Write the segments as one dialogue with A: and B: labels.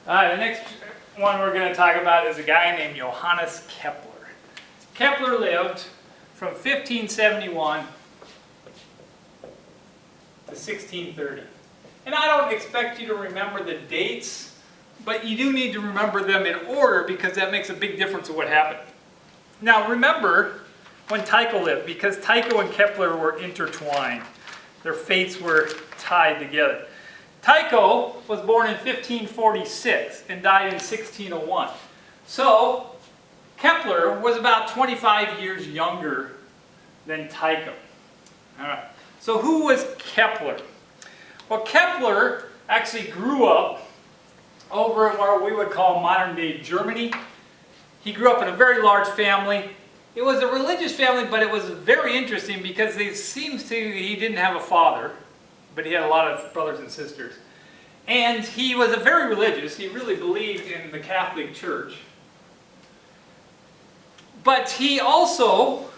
A: The next one we're going to talk about is a guy named Johannes Kepler. Kepler lived from 1571 to 1630. And I don't expect you to remember the dates, but you do need to remember them in order because that makes a big difference of what happened. Now remember when Tycho lived, because Tycho and Kepler were intertwined. Their fates were tied together. Tycho was born in 1546 and died in 1601. So Kepler was about 25 years younger than Tycho. All right. So who was Kepler? Well, Kepler actually grew up over in what we would call modern-day Germany. He grew up in a very large family. It was a religious family, but it was very interesting because he didn't have a father, but he had a lot of brothers and sisters. And he was a very religious. He really believed in the Catholic Church. But he also,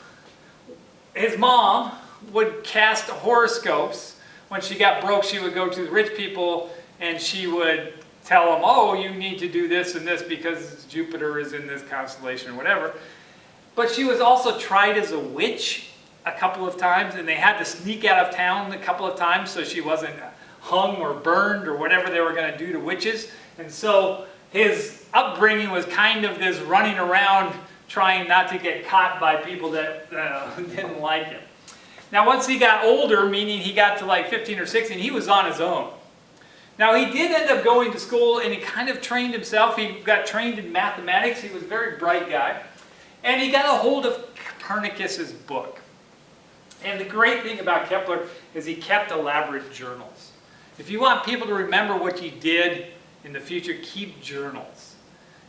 A: his mom would cast horoscopes. When she got broke, she would go to the rich people and she would tell them, oh, you need to do this and this because Jupiter is in this constellation or whatever. But she was also tried as a witch a couple of times, and they had to sneak out of town a couple of times so she wasn't hung or burned or whatever they were going to do to witches. And so his upbringing was kind of this running around trying not to get caught by people that didn't like him. Now once he got older, meaning he got to like 15 or 16, he was on his own. Now he did end up going to school and he kind of trained himself. He got trained in mathematics. He was a very bright guy. And he got a hold of Copernicus's book. And the great thing about Kepler is he kept elaborate journals. If you want people to remember what you did in the future, keep journals.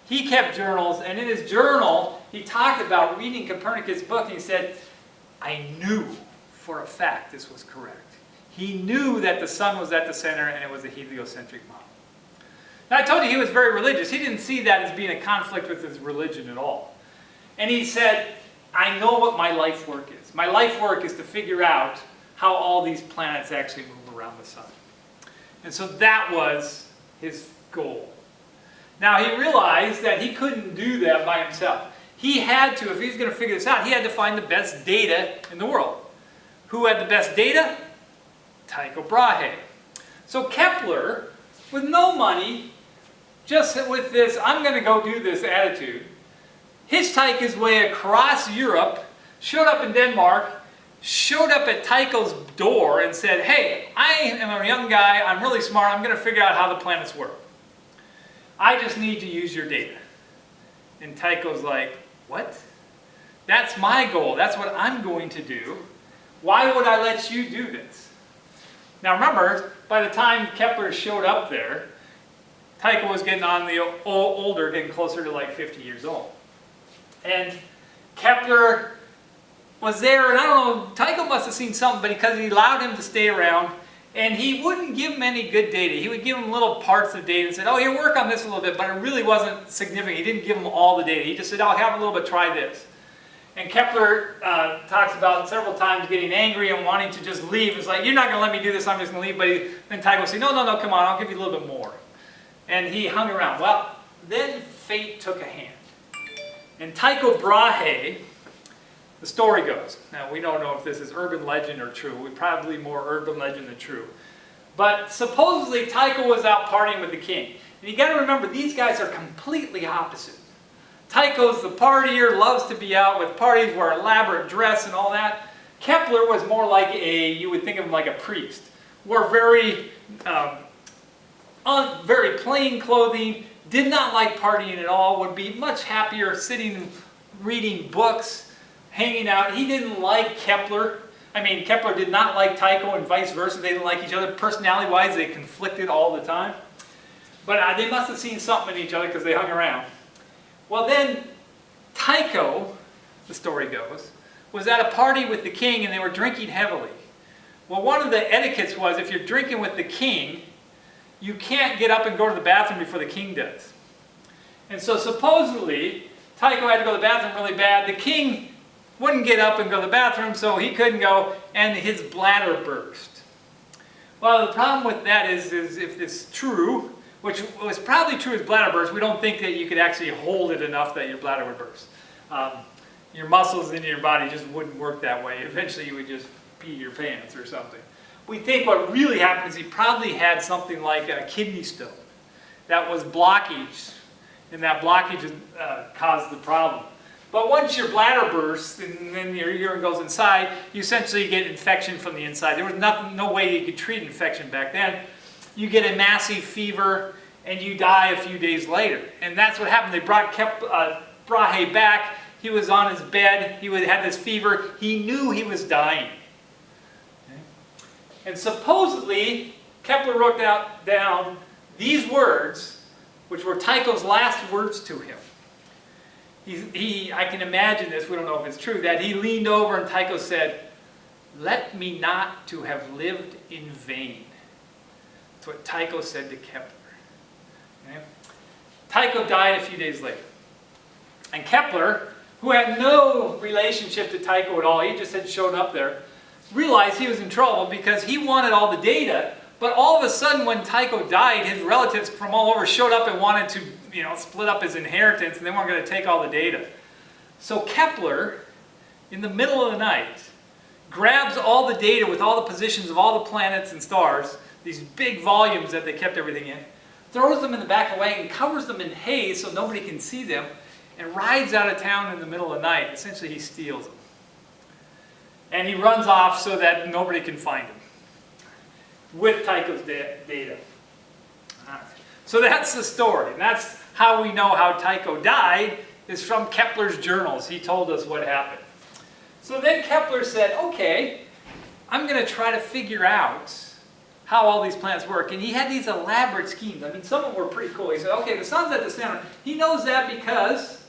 A: He kept journals, and in his journal, he talked about reading Copernicus' book, and he said, I knew for a fact this was correct. He knew that the sun was at the center and it was a heliocentric model. Now I told you he was very religious. He didn't see that as being a conflict with his religion at all. And he said, I know what my life work is. My life work is to figure out how all these planets actually move around the sun. And so that was his goal. Now he realized that he couldn't do that by himself. He had to, if he was going to figure this out, he had to find the best data in the world. Who had the best data? Tycho Brahe. So Kepler, with no money, just with this, I'm going to go do this attitude, hitchhiked his way across Europe, showed up in Denmark, showed up at Tycho's door and said, hey, I am a young guy, I'm really smart, I'm going to figure out how the planets work. I just need to use your data. And Tycho's like, what? That's my goal, that's what I'm going to do. Why would I let you do this? Now remember, by the time Kepler showed up there, Tycho was getting on the older, getting closer to like 50 years old. And Kepler was there, and I don't know, Tycho must have seen something, but because he allowed him to stay around, and he wouldn't give him any good data. He would give him little parts of data and said, oh, here, work on this a little bit, but it really wasn't significant. He didn't give him all the data. He just said, oh, have a little bit, try this. And Kepler talks about several times getting angry and wanting to just leave. It's like, you're not going to let me do this, I'm just going to leave. But then Tycho would say, no, come on, I'll give you a little bit more. And he hung around. Well, then fate took a hand. And Tycho Brahe, the story goes, now we don't know if this is urban legend or true, probably more urban legend than true, but supposedly Tycho was out partying with the king. And you got to remember, these guys are completely opposite. Tycho's the partier, loves to be out with parties, wear elaborate dress and all that. Kepler was more like you would think of him like a priest. Wore very plain clothing, did not like partying at all, would be much happier sitting, reading books, hanging out. He didn't like Kepler. I mean, Kepler did not like Tycho and vice versa. They didn't like each other. Personality-wise, they conflicted all the time. But they must have seen something in each other because they hung around. Well then, Tycho, the story goes, was at a party with the king and they were drinking heavily. Well, one of the etiquettes was if you're drinking with the king, you can't get up and go to the bathroom before the king does. And so supposedly, Tycho had to go to the bathroom really bad. The king wouldn't get up and go to the bathroom, so he couldn't go, and his bladder burst. Well, the problem with that is if it's true, which was probably true with bladder burst. We don't think that you could actually hold it enough that your bladder would burst. Your muscles in your body just wouldn't work that way. Eventually you would just pee your pants or something. We think what really happened is he probably had something like a kidney stone that was blockage, and that blockage caused the problem. But once your bladder bursts and then your urine goes inside, you essentially get infection from the inside. There was no way you could treat infection back then. You get a massive fever and you die a few days later. And that's what happened. They brought Brahe back. He was on his bed. He had this fever. He knew he was dying. Okay. And supposedly, Kepler wrote down these words, which were Tycho's last words to him. I can imagine this, we don't know if it's true, that he leaned over and Tycho said, "Let me not to have lived in vain." That's what Tycho said to Kepler. Okay? Tycho died a few days later. And Kepler, who had no relationship to Tycho at all, he just had showed up there, realized he was in trouble because he wanted all the data, but all of a sudden when Tycho died, his relatives from all over showed up and wanted to split up his inheritance, and they weren't going to take all the data. So Kepler, in the middle of the night, grabs all the data with all the positions of all the planets and stars, these big volumes that they kept everything in, throws them in the back of the wagon, covers them in hay so nobody can see them, and rides out of town in the middle of the night. Essentially, he steals them. And he runs off so that nobody can find him with Tycho's data. So that's the story. And that's how we know how Tycho died, is from Kepler's journals. He told us what happened. So then Kepler said, okay, I'm going to try to figure out how all these planets work. And he had these elaborate schemes. I mean, some of them were pretty cool. He said, okay, the sun's at the center. He knows that because,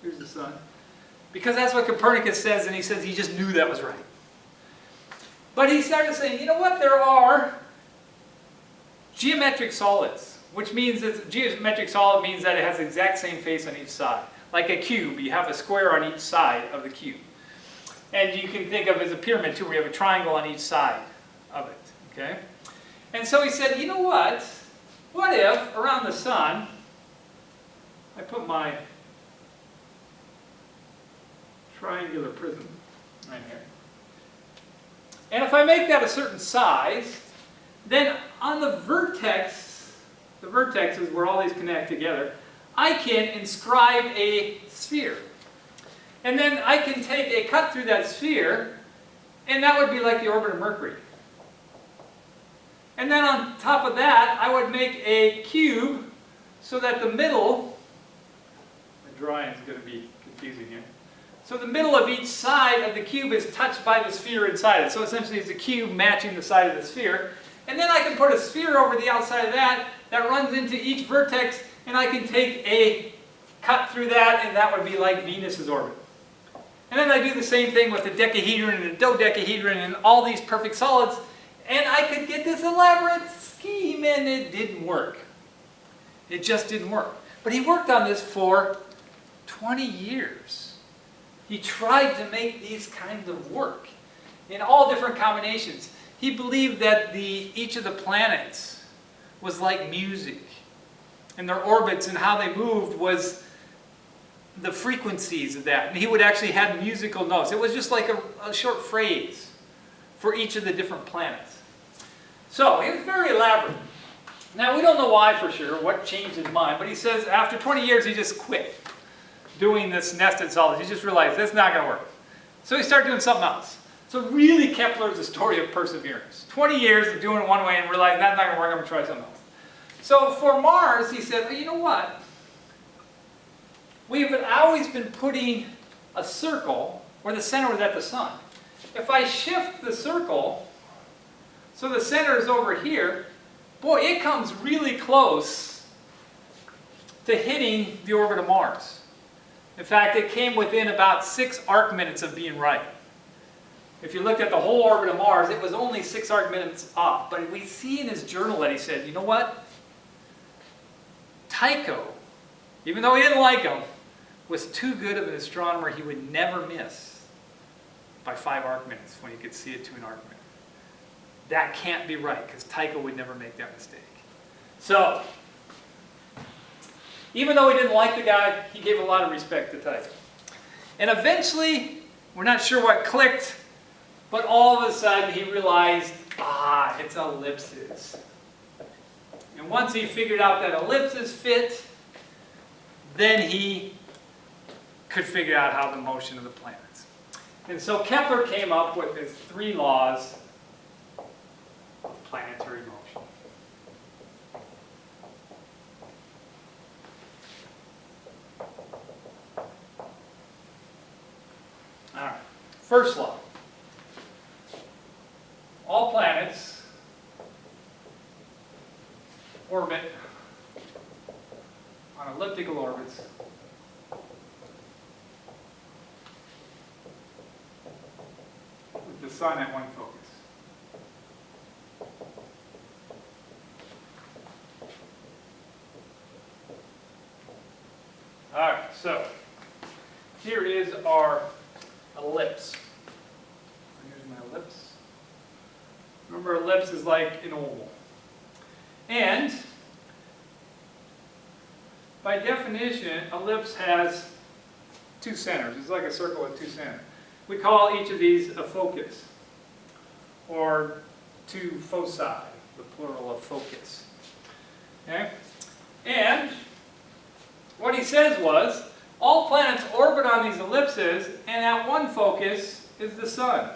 A: here's the sun, because that's what Copernicus says, and he says he just knew that was right. But he started saying, you know what, there are geometric solids, which means that geometric solid means that it has the exact same face on each side. Like a cube, you have a square on each side of the cube. And you can think of it as a pyramid too, where you have a triangle on each side of it. Okay? And so he said, you know what if around the sun, I put my triangular prism right here. And if I make that a certain size, then on the vertex is where all these connect together, I can inscribe a sphere. And then I can take a cut through that sphere, and that would be like the orbit of Mercury. And then on top of that, I would make a cube so that the middle, the drawing is going to be confusing here. So the middle of each side of the cube is touched by the sphere inside it. So essentially it's a cube matching the side of the sphere. And then I can put a sphere over the outside of that runs into each vertex, and I can take a cut through that, and that would be like Venus's orbit. And then I do the same thing with the decahedron and the dodecahedron and all these perfect solids, and I could get this elaborate scheme, and it didn't work. It just didn't work. But he worked on this for 20 years. He tried to make these kinds of work in all different combinations. He believed that each of the planets was like music, and their orbits and how they moved was the frequencies of that. And he would actually have musical notes. It was just like a short phrase for each of the different planets. So it was very elaborate. Now we don't know why for sure, what changed his mind, but he says after 20 years he just quit doing this nested solids. He just realized that's not going to work. So he started doing something else. So really Kepler is a story of perseverance. 20 years of doing it one way and realizing that's not going to work, I'm going to try something else. So for Mars, he said, well, you know what? We've always been putting a circle where the center was at the sun. If I shift the circle so the center is over here, boy, it comes really close to hitting the orbit of Mars. In fact, it came within about 6 arc minutes of being right. If you looked at the whole orbit of Mars, it was only 6 arc minutes off. But we see in his journal that he said, you know what? Tycho, even though he didn't like him, was too good of an astronomer. He would never miss by 5 arc minutes when you could see it to an arc minute. That can't be right, because Tycho would never make that mistake. So Even though he didn't like the guy, he gave a lot of respect to Tycho. And eventually, we're not sure what clicked, but all of a sudden he realized, it's ellipses. And once he figured out that ellipses fit, then he could figure out how the motion of the planets. And so Kepler came up with his 3 laws of planetary motion. All right, first law. All planets orbit on elliptical orbits with the sun at one focus. All right, so here is our ellipse. Here's my ellipse. Remember, ellipse is like an oval. And by definition, ellipse has 2 centers. It's like a circle with 2 centers. We call each of these a focus, or 2 foci, the plural of focus. Okay? And what he says was, all planets orbit on these ellipses, and at one focus is the sun.